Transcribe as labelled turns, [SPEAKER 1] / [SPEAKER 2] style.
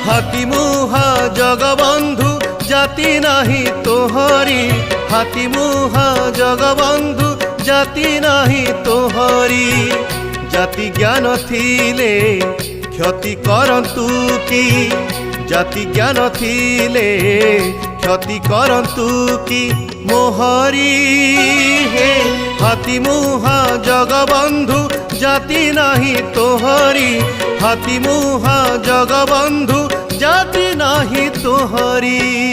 [SPEAKER 1] हाथी मुहा जगबंधु जाति नाही तोहरी, हाथी मुहा जगबंधु जाति नाही तोहरी। जाति ज्ञान थिले क्षति करंतु की, जाति ज्ञान थिले क्षति करंतु की मोहरी। हे हाथी मुहा जगबंधु जाति नाही तोहरी, हाथी मुहा जगबंधु जाति नाही तोहरी।